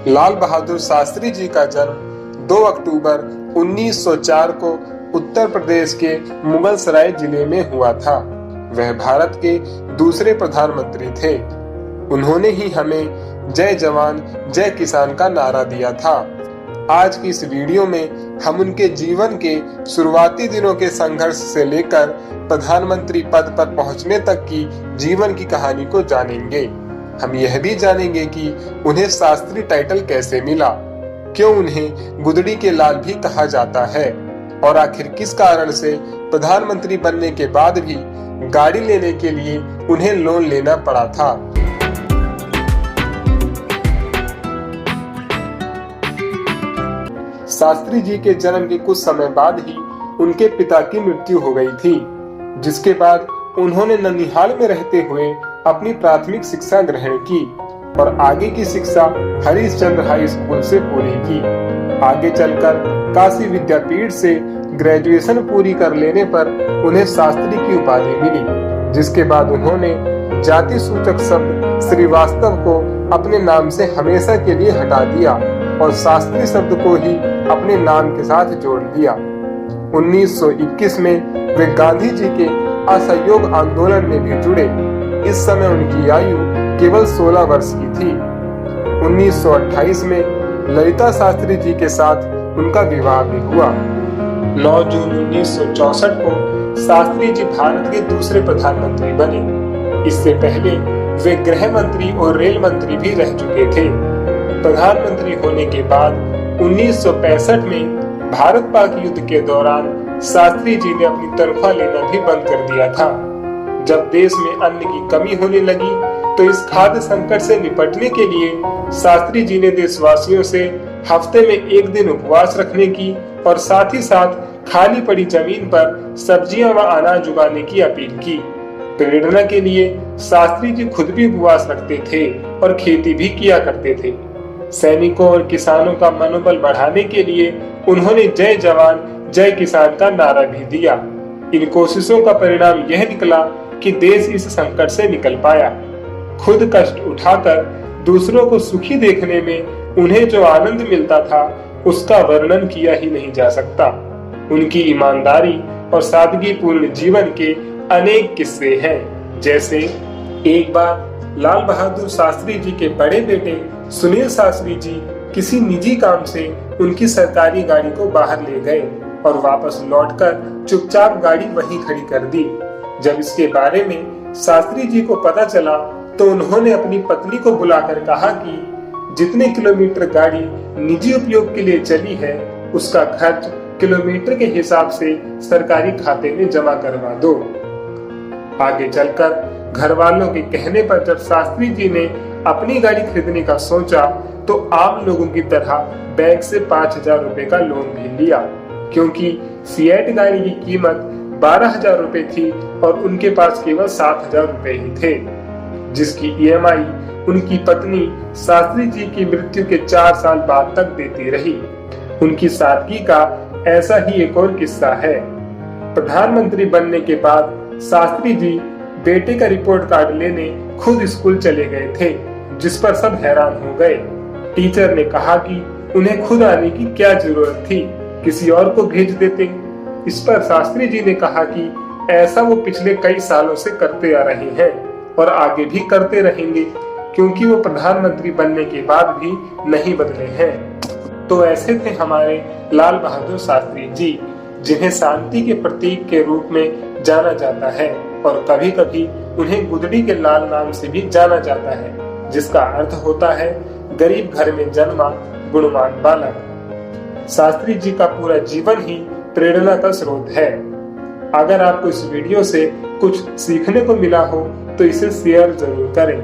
लाल बहादुर शास्त्री जी का जन्म 2 अक्टूबर 1904 को उत्तर प्रदेश के मुगलसराय जिले में हुआ था। वह भारत के दूसरे प्रधानमंत्री थे। उन्होंने ही हमें जय जवान जय किसान का नारा दिया था। आज की इस वीडियो में हम उनके जीवन के शुरुआती दिनों के संघर्ष से लेकर प्रधानमंत्री पद पर पहुंचने तक की जीवन की कहानी को जानेंगे। हम यह भी जानेंगे कि उन्हें शास्त्री टाइटल कैसे मिला, क्यों उन्हें गुदड़ी के लाल भी कहा जाता है और आखिर किस कारण से प्रधानमंत्री बनने के बाद भी गाड़ी लेने के लिए उन्हें लोन लेना पड़ा था। शास्त्री जी के जन्म के कुछ समय बाद ही उनके पिता की मृत्यु हो गई थी, जिसके बाद उन्होंने ननिहाल में रहते हुए अपनी प्राथमिक शिक्षा ग्रहण की और आगे की शिक्षा हरिश्चंद्र हाई स्कूल से पूरी की। आगे चलकर काशी विद्यापीठ से ग्रेजुएशन पूरी कर लेने पर उन्हें शास्त्री की उपाधि मिली, जिसके बाद उन्होंने जाति सूचक शब्द श्रीवास्तव को अपने नाम से हमेशा के लिए हटा दिया और शास्त्री शब्द को ही अपने नाम के साथ जोड़ दिया। 1921 में वे गांधी जी के असहयोग आंदोलन में भी जुड़े। इस समय उनकी आयु केवल 16 वर्ष की थी। 1928 में ललिता शास्त्री जी के साथ उनका विवाह भी हुआ। 9 जून 1964 को शास्त्री जी भारत के दूसरे प्रधानमंत्री बने। इससे पहले वे गृह मंत्री और रेल मंत्री भी रह चुके थे। प्रधानमंत्री होने के बाद 1965 में भारत पाक युद्ध के दौरान शास्त्री जी ने अपनी तनख्वाह लेना भी बंद कर दिया था। जब देश में अन्न की कमी होने लगी तो इस खाद्य संकट से निपटने के लिए शास्त्री जी ने देशवासियों से हफ्ते में 1 दिन उपवास रखने की और साथ ही साथ खाली पड़ी जमीन पर सब्जियां व अनाज उगाने की अपील की। प्रेरणा के लिए शास्त्री जी खुद भी उपवास रखते थे और खेती भी किया करते थे। सैनिकों और किसानों का मनोबल बढ़ाने के लिए उन्होंने जय जवान जय किसान का नारा भी दिया। इन कोशिशों का परिणाम यह निकला कि देश इस संकट से निकल पाया। खुद कष्ट उठाकर दूसरों को सुखी देखने में उन्हें जो आनंद मिलता था उसका वर्णन किया ही नहीं जा सकता। उनकी ईमानदारी और सादगीपूर्ण जीवन के अनेक किस्से हैं। जैसे एक बार लाल बहादुर शास्त्री जी के बड़े बेटे सुनील शास्त्री जी किसी निजी काम से उनकी सरकारी गाड़ी को बाहर ले गए और वापस लौटकर चुपचाप गाड़ी वहीं खड़ी कर दी। जब इसके बारे में शास्त्री जी को पता चला तो उन्होंने अपनी पत्नी को बुलाकर कहा कि जितने किलोमीटर गाड़ी निजी उपयोग के लिए चली है उसका खर्च किलोमीटर के हिसाब से सरकारी खाते में जमा करवा दो। आगे चलकर घर वालों के कहने पर जब शास्त्री जी ने अपनी गाड़ी खरीदने का सोचा तो आम लोगों की तरह बैंक से 5,000 रुपए का लोन भी लिया, क्योंकि फिएट गाड़ी की कीमत 12,000 रुपए थी और उनके पास केवल 7,000 रुपए ही थे, जिसकी ईएमआई उनकी पत्नी शास्त्री जी की मृत्यु के 4 साल बाद तक देती रही। उनकी सादगी का ऐसा ही एक और किस्सा है। प्रधानमंत्री बनने के बाद शास्त्री जी बेटे का रिपोर्ट कार्ड लेने खुद स्कूल चले गए थे, जिस पर सब हैरान हो गए। टीचर ने कहा कि उन्हें खुद आने की क्या जरूरत थी, किसी और को भेज देते। इस पर शास्त्री जी ने कहा कि ऐसा वो पिछले कई सालों से करते आ रहे हैं और आगे भी करते रहेंगे, क्योंकि वो प्रधानमंत्री बनने के बाद भी नहीं बदले हैं। तो ऐसे थे हमारे लाल बहादुर शास्त्री जी, जिन्हें शांति के प्रतीक के रूप में जाना जाता है और कभी कभी उन्हें गुदड़ी के लाल नाम से भी जाना जाता है, जिसका अर्थ होता है गरीब घर में जन्मा गुणवान बालक। शास्त्री जी का पूरा जीवन ही प्रेरणा का स्रोत है। अगर आपको इस वीडियो से कुछ सीखने को मिला हो तो इसे शेयर जरूर करें।